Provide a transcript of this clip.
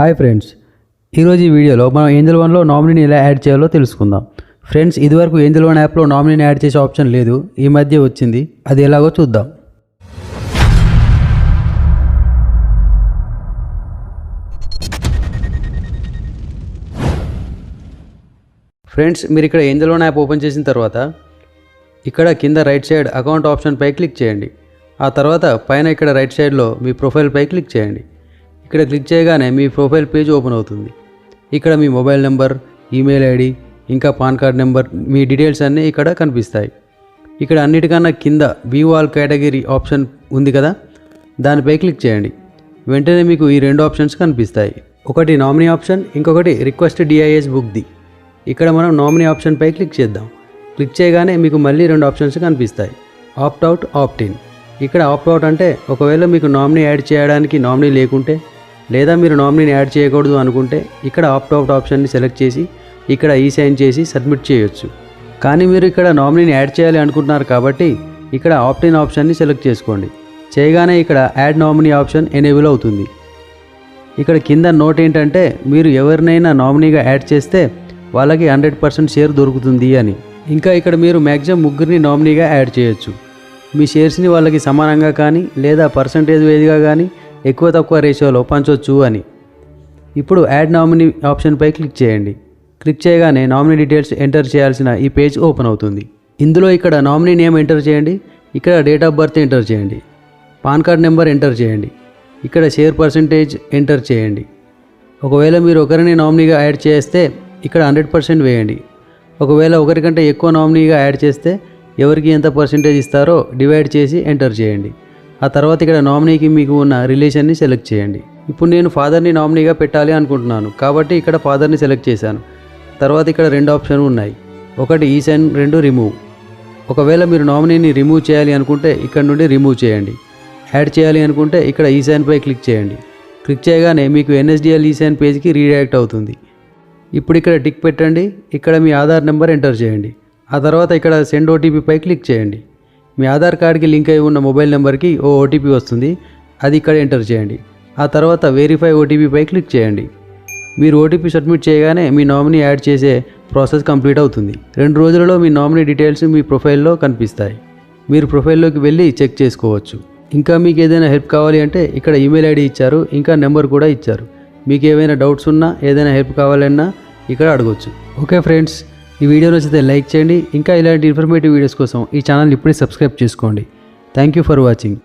Hi friends, ఈరోజు ఈ వీడియోలో మనం ఏంజల్ వన్లో నామినీని ఎలా యాడ్ చేయాలో తెలుసుకుందాం. ఫ్రెండ్స్, ఇదివరకు ఏంజల్ వన్ యాప్లో నామినీని యాడ్ చేసే ఆప్షన్ లేదు, ఈ మధ్య వచ్చింది. అది ఎలాగో చూద్దాం. ఫ్రెండ్స్, మీరు ఇక్కడ ఏంజల్ వన్ యాప్ ఓపెన్ చేసిన తర్వాత ఇక్కడ కింద రైట్ సైడ్ అకౌంట్ ఆప్షన్పై క్లిక్ చేయండి. ఆ తర్వాత పైన ఇక్కడ రైట్ సైడ్లో మీ ప్రొఫైల్పై క్లిక్ చేయండి. ఇక్కడ క్లిక్ చేయగానే మీ ప్రొఫైల్ పేజ్ ఓపెన్ అవుతుంది. ఇక్కడ మీ మొబైల్ నెంబర్, ఈమెయిల్ ఐడి, ఇంకా పాన్ కార్డ్ నెంబర్, మీ డీటెయిల్స్ అన్నీ ఇక్కడ కనిపిస్తాయి. ఇక్కడ అన్నిటికన్నా కింద వ్యూ ఆల్ కేటగిరీ ఆప్షన్ ఉంది కదా, దానిపై క్లిక్ చేయండి. వెంటనే మీకు ఈ రెండు ఆప్షన్స్ కనిపిస్తాయి. ఒకటి నామినీ ఆప్షన్, ఇంకొకటి రిక్వెస్ట్ డిఐఎస్ బుక్ది. ఇక్కడ మనం నామినీ ఆప్షన్పై క్లిక్ చేద్దాం. క్లిక్ చేయగానే మీకు మళ్ళీ రెండు ఆప్షన్స్ కనిపిస్తాయి, ఆప్ట్ అవుట్, ఆప్ట్ ఇన్. ఇక్కడ ఆప్ట్ అవుట్ అంటే ఒకవేళ మీకు నామినీ యాడ్ చేయడానికి నామినీ లేకుంటే, లేదా మీరు నామినీని యాడ్ చేయకూడదు అనుకుంటే ఇక్కడ ఆప్ట్ అవుట్ ఆప్షన్ని సెలెక్ట్ చేసి ఇక్కడ ఈ సైన్ చేసి సబ్మిట్ చేయొచ్చు. కానీ మీరు ఇక్కడ నామినీని యాడ్ చేయాలి అనుకుంటున్నారు కాబట్టి ఇక్కడ ఆప్ట్ ఇన్ ఆప్షన్ని సెలెక్ట్ చేసుకోండి. చేయగానే ఇక్కడ యాడ్ నామినీ ఆప్షన్ ఎనేబుల్ అవుతుంది. ఇక్కడ కింద నోట్ ఏంటంటే, మీరు ఎవరినైనా నామినీగా యాడ్ చేస్తే వాళ్ళకి 100% షేర్ దొరుకుతుంది అని. ఇంకా ఇక్కడ మీరు మ్యాక్సిమం ముగ్గురిని నామినీగా యాడ్ చేయొచ్చు. మీ షేర్స్ని వాళ్ళకి సమానంగా కానీ లేదా పర్సంటేజ్ వైజ్గా కానీ ఎక్కువ తక్కువ రేషియోలో పంచవచ్చు అని. ఇప్పుడు యాడ్ నామినీ ఆప్షన్పై క్లిక్ చేయండి. క్లిక్ చేయగానే నామినీ డీటెయిల్స్ ఎంటర్ చేయాల్సిన ఈ పేజ్ ఓపెన్ అవుతుంది. ఇందులో ఇక్కడ నామినీ నేమ్ ఎంటర్ చేయండి, ఇక్కడ డేట్ ఆఫ్ బర్త్ ఎంటర్ చేయండి, పాన్ కార్డ్ నెంబర్ ఎంటర్ చేయండి, ఇక్కడ షేర్ పర్సంటేజ్ ఎంటర్ చేయండి. ఒకవేళ మీరు ఒకరిని నామినీగా యాడ్ చేస్తే ఇక్కడ 100% వేయండి. ఒకవేళ ఒకరికంటే ఎక్కువ నామినీగా యాడ్ చేస్తే ఎవరికి ఎంత పర్సంటేజ్ ఇస్తారో డివైడ్ చేసి ఎంటర్ చేయండి. ఆ తర్వాత ఇక్కడ నామినీకి మీకు ఉన్న రిలేషన్ని సెలెక్ట్ చేయండి. ఇప్పుడు నేను ఫాదర్ని నామినీగా పెట్టాలి అనుకుంటున్నాను కాబట్టి ఇక్కడ ఫాదర్ని సెలెక్ట్ చేశాను. తర్వాత ఇక్కడ రెండు ఆప్షన్ ఉన్నాయి, ఒకటి ఈ సైన్, రెండు రిమూవ్. ఒకవేళ మీరు నామినీని రిమూవ్ చేయాలి అనుకుంటే ఇక్కడ నుండి రిమూవ్ చేయండి. యాడ్ చేయాలి అనుకుంటే ఇక్కడ ఈ సైన్పై క్లిక్ చేయండి. క్లిక్ చేయగానే మీకు NSDL ఈ సైన్ పేజ్కి రీడైరెక్ట్ అవుతుంది. ఇప్పుడు ఇక్కడ టిక్ పెట్టండి, ఇక్కడ మీ ఆధార్ నెంబర్ ఎంటర్ చేయండి. ఆ తర్వాత ఇక్కడ సెండ్ ఓటీపీపై క్లిక్ చేయండి. మీ ఆధార్ కార్డ్కి లింక్ అయి ఉన్న మొబైల్ నెంబర్కి ఓ ఓటీపీ వస్తుంది, అది ఇక్కడ ఎంటర్ చేయండి. ఆ తర్వాత వెరిఫై ఓటీపీపై క్లిక్ చేయండి. మీరు ఓటీపీ సబ్మిట్ చేయగానే మీ నామినీ యాడ్ చేసే ప్రాసెస్ కంప్లీట్ అవుతుంది. 2 రోజులలో మీ నామినీ డీటెయిల్స్ మీ ప్రొఫైల్లో కనిపిస్తాయి. మీరు ప్రొఫైల్లోకి వెళ్ళి చెక్ చేసుకోవచ్చు. ఇంకా మీకు ఏదైనా హెల్ప్ కావాలి అంటే ఇక్కడ ఈమెయిల్ ఐడి ఇచ్చారు, ఇంకా నెంబర్ కూడా ఇచ్చారు. మీకు ఏమైనా డౌట్స్ ఉన్నా, ఏదైనా హెల్ప్ కావాలన్నా ఇక్కడ అడగవచ్చు. ఓకే ఫ్రెండ్స్, ఈ వీడియో నచ్చితే లైక్ చేయండి. ఇంకా ఇలాంటి ఇన్ఫర్మేటివ్ వీడియోస్ కోసం ఈ ఛానల్ ఇప్పుడే సబ్స్క్రైబ్ చేసుకోండి. Thank you for watching.